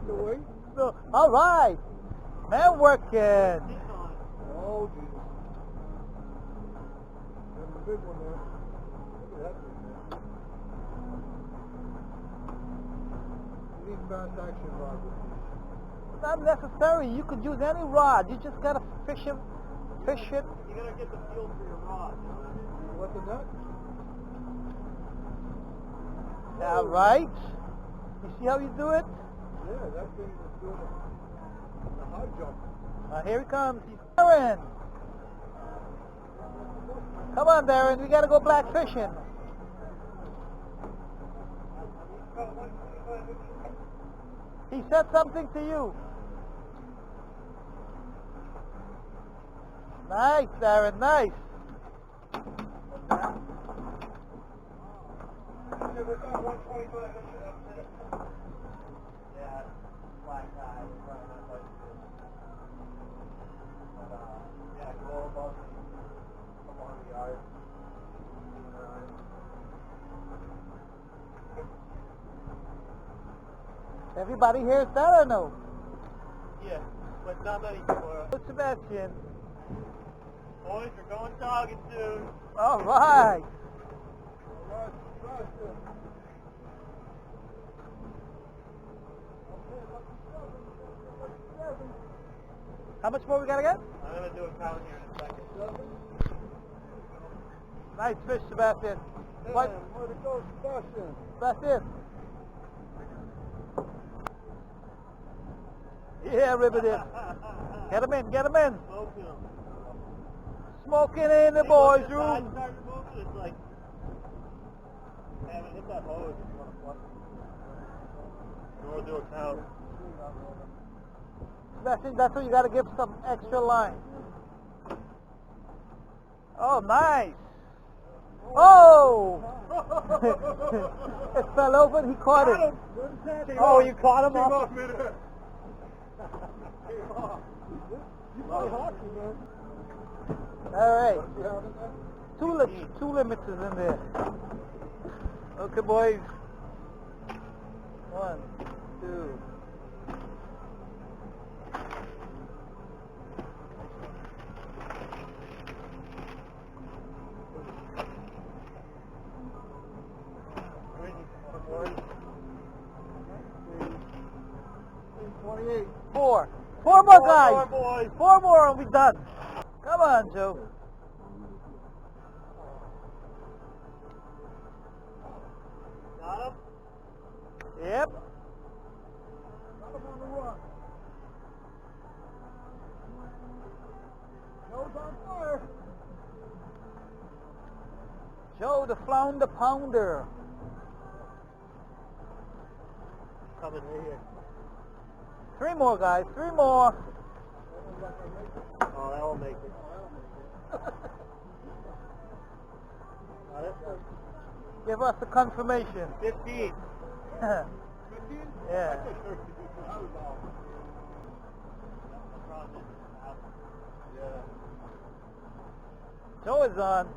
the weight. So, all right. Man working. Oh, Jesus. That's a big one there. Look at that thing there. You need fast action rod with these. It's not necessary. You could use any rod. You just gotta fish it. Fish it. You gotta get the feel for your rod, you know what I mean? What's the nut? All right. You see how you do it? Yeah, that thing is doing a high jump. Here he comes. He's Darren. Come on, Darren. We gotta go black fishing. He said something to you. Nice, Darren. Nice. Yeah, black guy, probably not like this. But, yeah, go above me. Come on the yard. Everybody here is that or no? Yeah, but not many people are. What's Sebastian? Boys, we're going jogging soon. All right. How much more we gotta get? I'm gonna do a count here in a second. Nice fish, Sebastian. Where to go, Sebastian? Sebastian. Yeah, ribbon it. Get him in, get him in. Smoking them. Smoking in the boys' When the room. tide starts moving, it's like, I haven't hit that hose if you want to flush it. And we'll do a count. Sebastian, that's what you gotta give some extra line. Oh, nice. Oh! It fell over and he caught it. Oh, you caught him Came off? off midair. Came off. You play hockey, man. All right. You having that? Two limits is in there. Okay, boys. 1, 2. Four. Four more guys. Four more, boys. Four more and we're done. Come on, Joe. Got him? Yep. Got him on the run. Joe's on fire. Joe the Flounder Pounder. Coming right here. 3 more, guys. 3 more. Oh, that won't make it. Got it? Give us the confirmation. 15. 15? Yeah. Yeah. Joe is on.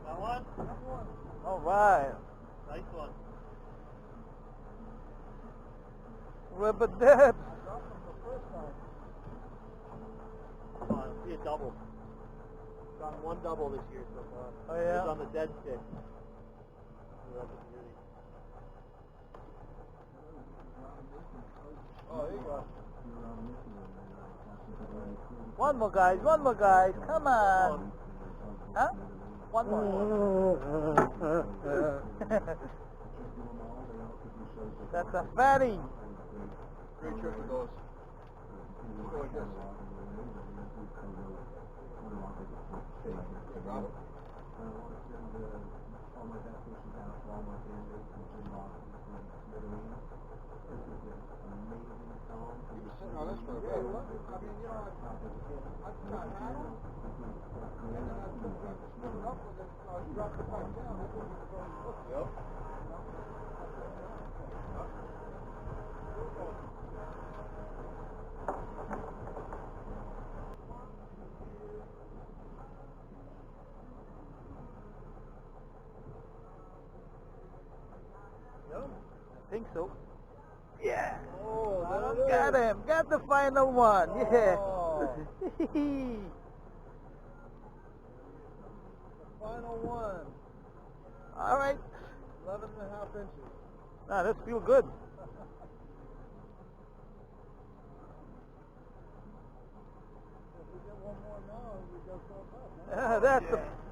That one? All right. Nice one. Rubber dips. Come on, it'll be a double. Got one double this year so far. Oh, yeah? It's on the dead stick. Oh, there you go. One more, guys. One more, guys. Come on. Huh? One more. That's a fatty. Great trick with those. Go like this. Got it. He was sitting on this for a bit. I mean, you know, I got had him, and then I took him to split it up with it, so I dropped it back down. It wasn't going to look. Yep. I think so. Yeah. Oh, there it Got is. him. Got the final one. Yeah. Oh. The final one. All right. 11.5 inches. Nah, this feels good. If we get one more now, we go so fast.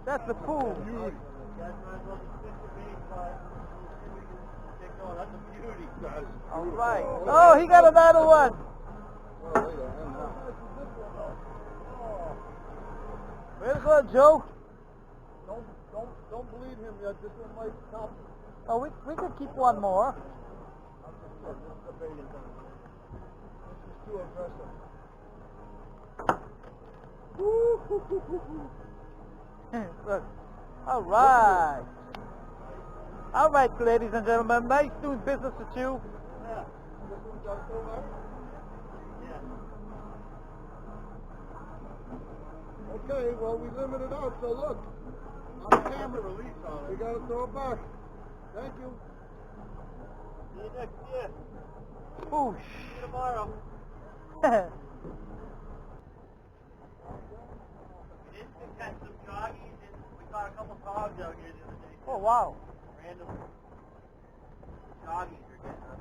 That's the food. Beauty. Guys might as well just stick with me, but we can get going. That's a beauty. That is All beautiful. right. Oh, he got another one. Well, wait a minute. Way to go, Joe. Don't bleed him yet. This one might stop him. Oh, we could keep one more. This is the baiting time. This is too aggressive. Look. All right. All right, ladies and gentlemen. Nice doing business with you. Yeah. This one got so much? Yeah. Okay, well, we limited out, so look. On the camera. Release on We it. got to throw it back. Thank you. See you next year. Whoosh. See you tomorrow. We did catch some joggies and we caught a couple hogs out here the other day. Oh, wow. Random joggies are getting us.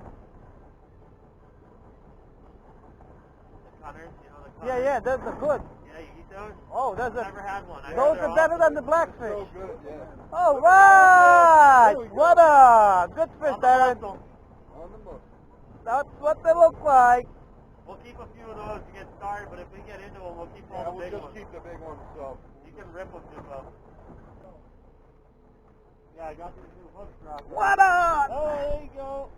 The cutters, you know the cutters? Yeah, those are good. Yeah, you eat those? Oh, those I've never are had one. I those heard are they're better than the So blackfish. good, yeah. All right. What a good fish, On the Darren. muscle. On the book. That's what they look like. We'll keep a few of those to get started, but if we get into them, we'll keep all Yeah, the we'll big just ones. keep the big ones, so. You can rip them too well. Yeah, I got these new hooks dropped. What on? Oh, there you go.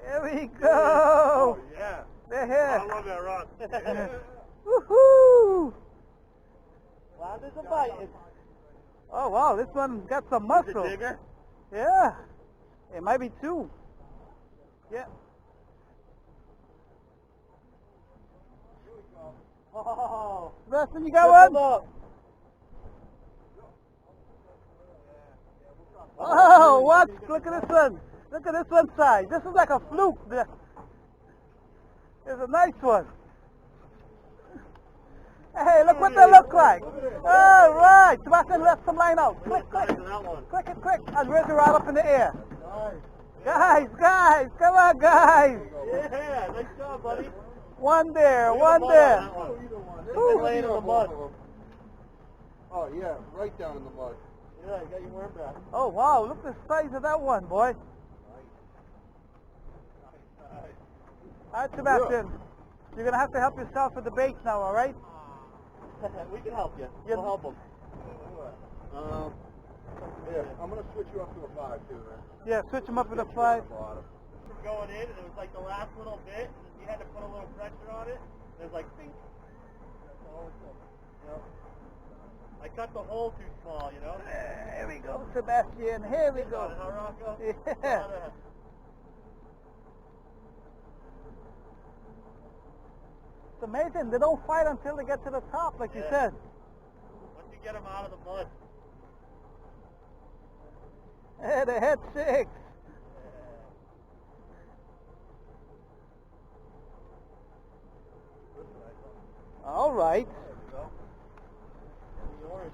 Here we Oh, go. yeah. They're I here. love that rod. Woohoo! Flounder's a biting. Oh wow, this one got some Is muscle. it digger? Yeah. It might be two. Yeah. Oh. Dustin, you got one? Up. Oh, what? Look at this one. Look at this one size. This is like a fluke. It's a nice one. Hey, look what they look like. All right. Sebastian, let some line out. Click, click. That one. Click it quick. And raise it right up in the air. Nice. Guys, come on, guys. Yeah, nice job, buddy. One there, Leave one the mud there. on that one. Either one. It's been laying in the mud. Oh, yeah, right down in the mud. Yeah, you got your worm back. Oh, wow. Look at the size of that one, boy. All right, Sebastian. You're going to have to help yourself with the bait now, all right? We can help you. Yeah. We'll help them. Yeah, I'm going to switch you up to a 5, too, man. Yeah, switch them up with a 5. Going in, and it was like the last little bit, and you had to put a little pressure on it. And it was like, bing. That's all it took. Yep. I cut the hole too small, you know? Here we go, Sebastian. Here we go. Huh, Rocco? Yeah. It's amazing. They don't fight until they get to the top, like you Yeah. said. Once you get them out of the mud. Hey, they had 6. All right. There we go. And the orange.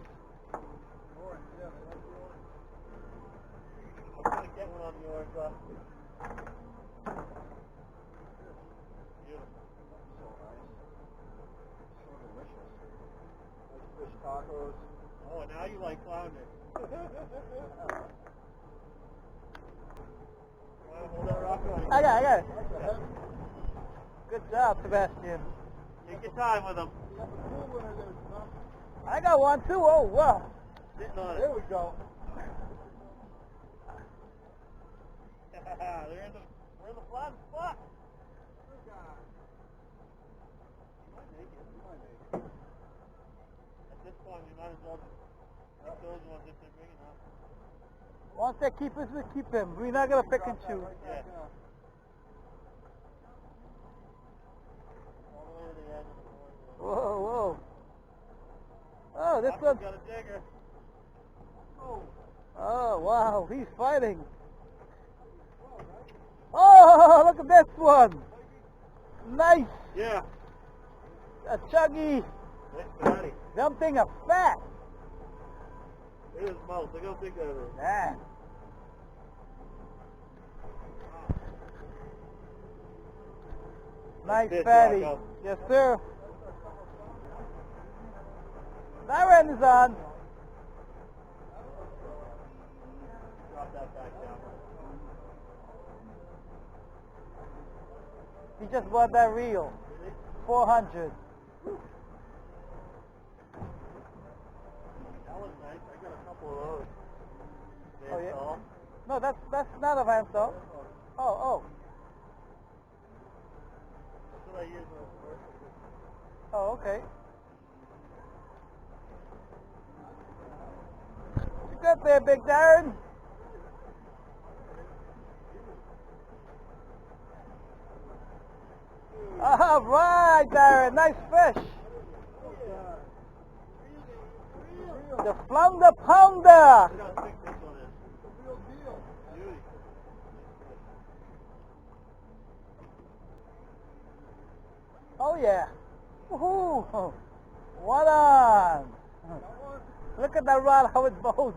Orange, yeah, they like the orange. I'm going to get one on the orange. Beautiful. So nice. So delicious. Nice fish tacos. Oh, and now you like flounder. Hold that Rocco. I got it. Okay. Good job, Sebastian. Take your time with them. You got the cool winner there, Tom. I got one too. Oh, wow. Sitting on There it. we go. We're in the flat spot. At this point, we might as well pick those ones if they're big enough. Once they keep us, we keep him. We're not going to pick and choose. Yeah. All the way to the edge of the board. Whoa, whoa. Oh, this Rocco's one. got a digger. Oh, wow. He's fighting. Oh, look at at this one. Nice. Yeah. A chuggy. Nice fatty. Something a fat. Look at his mouth. Look how big that is. Yeah. Nice Fish, fatty. Rocco. Yes, sir. Siren is on. Drop that back down. He just bought that reel. 400. That was nice. I got a couple of those. Oh, yeah? Tall. No, that's not a Vanstall. Oh. That's what I use those for. Oh, okay. You good there, Big Darren? All right, Darren. Nice fish. The Flounder Pounder. Look how thick this one is. Real deal. Beauty. Oh, yeah. Woohoo. What on? Look at that rod, how it bows.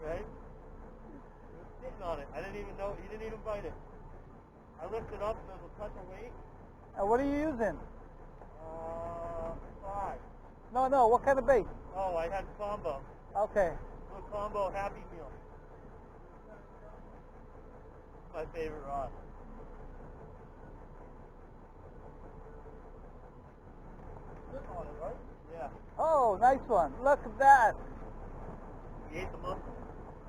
Right? He was sitting on it. I didn't even know. He didn't even bite it. I lifted up and there was a touch of weight. What are you using? 5. No, what kind of bait? Oh, I had combo. Okay. A combo Happy Meal. My favorite rod. Sitting on it, right? Yeah. Oh, nice one. Look at that. He ate the muscle.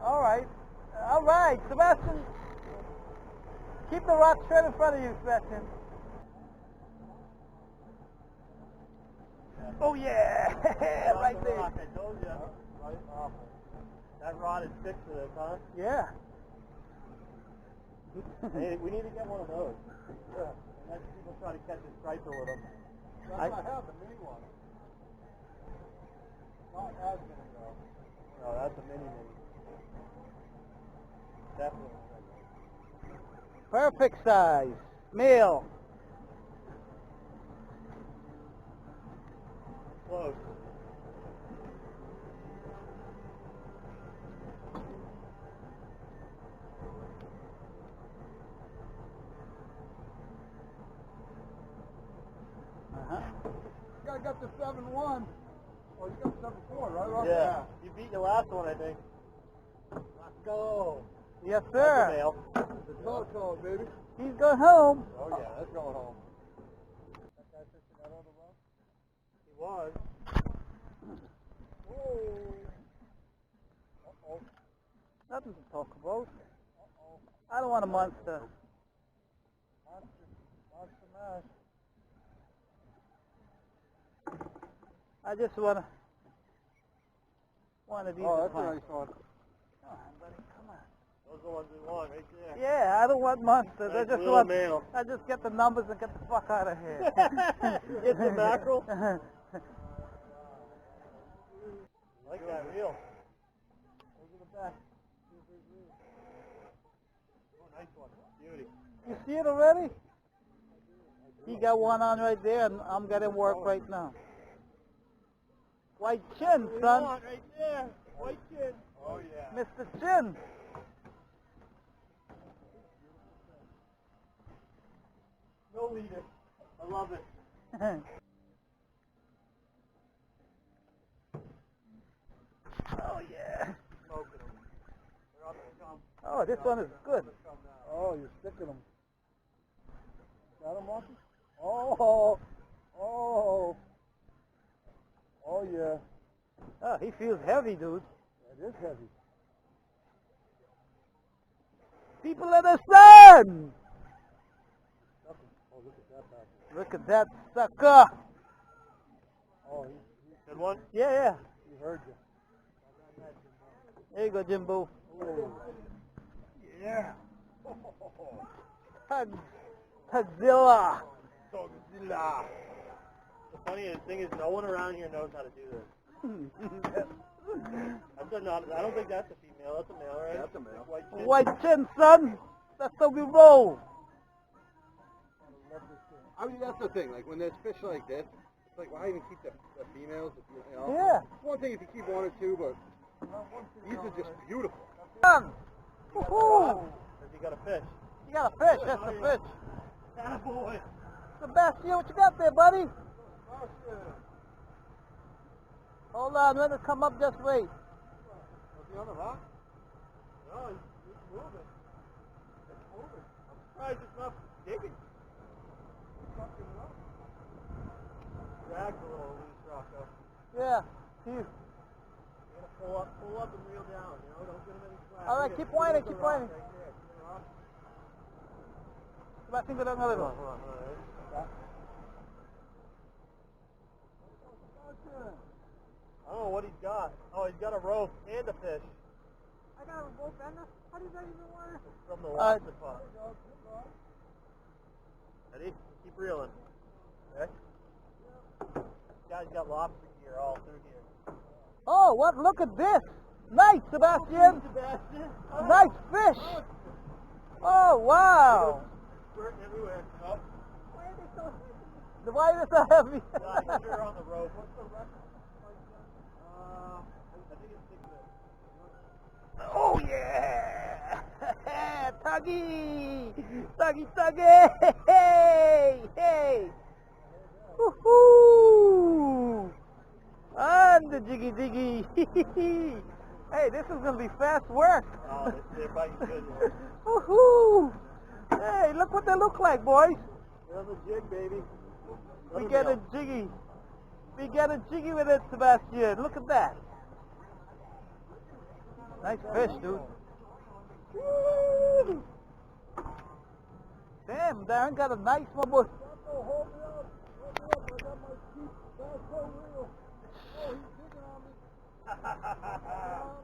All right, Sebastian. Keep the rod straight in front of you, Sebastian. Oh yeah, right there. Rock, I told you. Right off. That rod is fixed for this, huh? Yeah. Hey, we need to get one of those. Yeah. Unless people try to catch a striper with them. I have the mini one. Not as many though. No, that's a mini. Definitely. Perfect size. Male. Close. You guys got the 7-1. Oh, you got 7-4, right? Rob? Yeah. You beat your last one, I think. Let's go. Yes, That's a sir. male. The dog, baby. He's going home. Oh yeah, that's going home. That guy fishing that other rock? He was. Whoa. Uh-oh. Nothing to talk about. I don't want a monster. Monster mash. I just want one of these. Oh, is that's a fine. nice one. Come on, buddy, come on. Those are the ones we want right there. Yeah, I don't want monsters. Nice I just little want. male. I just get the numbers and get the fuck out of here. Get the mackerel. I like that reel. Look at the back. Oh, nice one. Beauty. You see it already? He got one on right there, and I'm getting work right now. White chin, What we son. want right there. White chin. Oh, yeah. Mr. Chin. No leader. I love it. Oh, yeah. Smoking them. They're on the come. Oh, this one is good. Oh, you're sticking them. Got him, Marky? Oh. Oh, yeah. Oh, he feels heavy, dude. It is heavy. People of the sun! Oh, look at that back. Look at that sucker. Oh, Good one? Yeah. he heard you. There you go, Jimbo. Oh. Yeah. Tugzilla. Dogzilla. The funniest thing is no one around here knows how to do this. I don't think that's a female. That's a male, right? That's a male. White chin. White chin, son. That's how we roll. I mean, that's the thing. Like when there's fish like this, it's like why even keep the females? You know? Yeah. It's one thing if you keep one or two, but these are just beautiful. Woohoo! You got a fish. You got a fish. That's a fish. Attaboy. Sebastian, what you got there, buddy? Hold on, let it come up. Just wait. Was he on the rock? No, it's moving. It's moving. I'm surprised it's not digging. Drag's a little loose, Rocco. Yeah. Here. You gotta pull up and reel down, you know, don't get him any slack. All right, keep whining, keep whining. Right there. See the rock? Sebastian, go down another one. Hold on. I don't know what he's got. Oh, he's got a rope and a fish. I got a rope and how does that even work? It's from the lobster pot. Ready? Keep reeling. Okay? This guy's got lobster gear all through here. Oh, what? Look at this. Nice, Sebastian. Sebastian. Nice fish. Oh, wow. Squirting everywhere. Oh. Why are they so heavy? You're on the rope. What's the record? I think it's 6 minutes. Oh, yeah. Tuggy. Tuggy. Hey. Woohoo. And the jiggy. Hey, this is going to be fast work. Oh, they're biting good. Woohoo. Hey, look what they look like, boys. They're on the jig, baby. We get a jiggy. We get a jiggy with it, Sebastian. Look at that. Nice fish, dude. Woo. Damn, Darren got a nice one. Boy. Hold me up. I got my feet. That's so real. Oh, he's digging on me.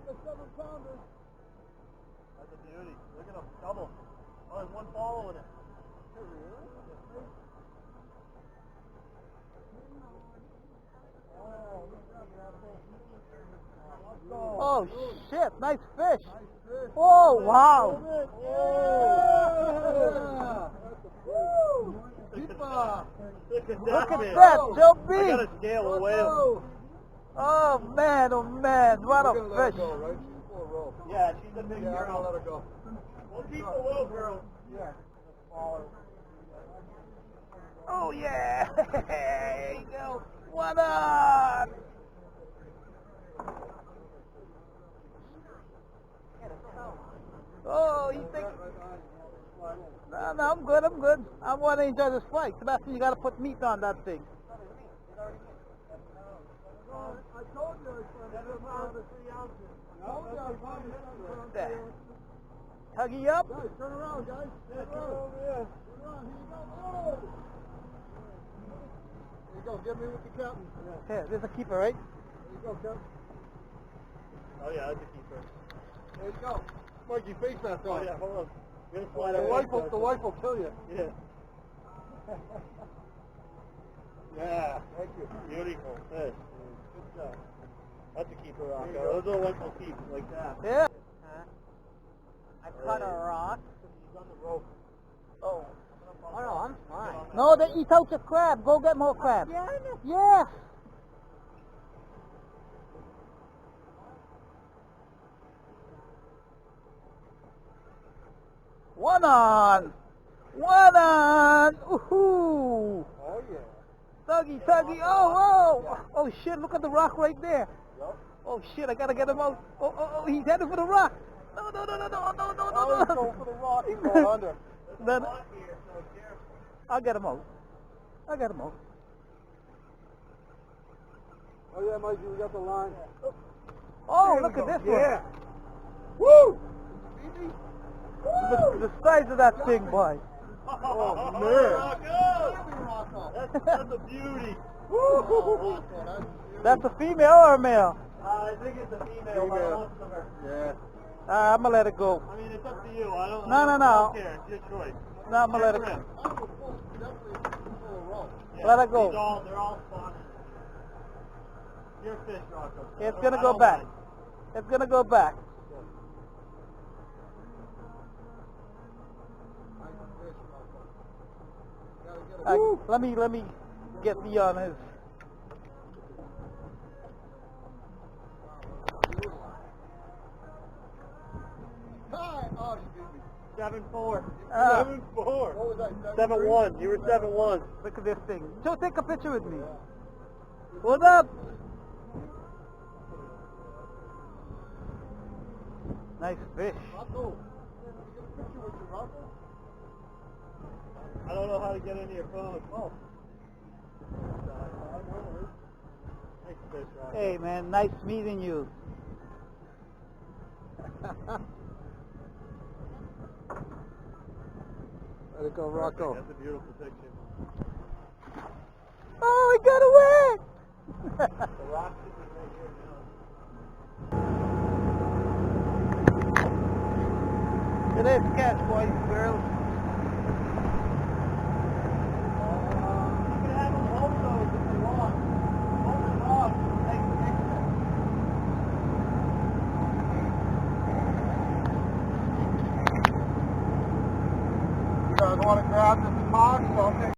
The 7-pounder. That's a beauty. Look at him. Double. Oh, there's one following it. Oh, shit. Nice fish. Oh, wow. Look at that, Joe B. I got a scale of whale. Oh, man. What a fish. Yeah, she's a big Yeah, girl. I'll let her go. We'll keep the little girl. Yeah. Oh, yeah. There you go. What up? Oh, you think... No, I'm good. I want to enjoy this flight. Sebastian, you got to put meat on that thing. I told you I was 3 ounces. There. Tuggy up. Guys, turn around, guys. Turn around. Here you go. Oh! There you go. Get me with the captain. Here, there's a keeper, right? There you go, Captain. Oh, yeah, that's a keeper. There you go. Mikey, face mask Oh, on. yeah, hold on. You're gonna slide The wife will kill you. Yeah. Yeah, thank you. Beautiful fish. Good job. That's a keeper, Rocco. Those are the ones we'll keep like that. Yeah. I cut a rock. He's on the rope. Oh. Oh, no, I'm fine. No, they eat out your crab. Go get more crab. Yeah. One on. Ooh. Oh, yeah. Tuggy. Oh, shit, look at the rock right there. Yep. Oh, shit, I gotta get him out. Oh, he's headed for the rock. No. Oh, he's going for the rock. He's going under. Then, I'll get him out. Oh, yeah, Mikey, we got the line. Oh, look at this one. Yeah. Woo! The size of that thing, boy. Oh, man. That's a beauty. Woo! That's a female or a male? I think it's a female. By the looks of her. Yeah. I'm gonna let it go. I mean, it's up to you. I don't. No. I don't care. It's your choice. No, I'm gonna let it Check go. for him. Yeah, Let it go. They're all spawning. Your fish, Rocco. It's gonna go back. It's gonna go back. Gotta get Let me get the on his. Hi. Oh, you beat me. 7-4. 7-4. What was I? 7-1. You were 7-1. Look at this thing. Joe, take a picture with me. What's up? Nice fish. Rocco, can you get a picture with you, Rocco? I don't know how to get into your phone. Oh. Nice fish, Rocco. Hey man, nice meeting you. Let it go, Rocco. That's a beautiful picture. Oh, he got away! The rock is right here now. It is catch, boys and girls. You can have them hold those if you want. Hold them up. Take a picture. You guys want to grab this box? I'll take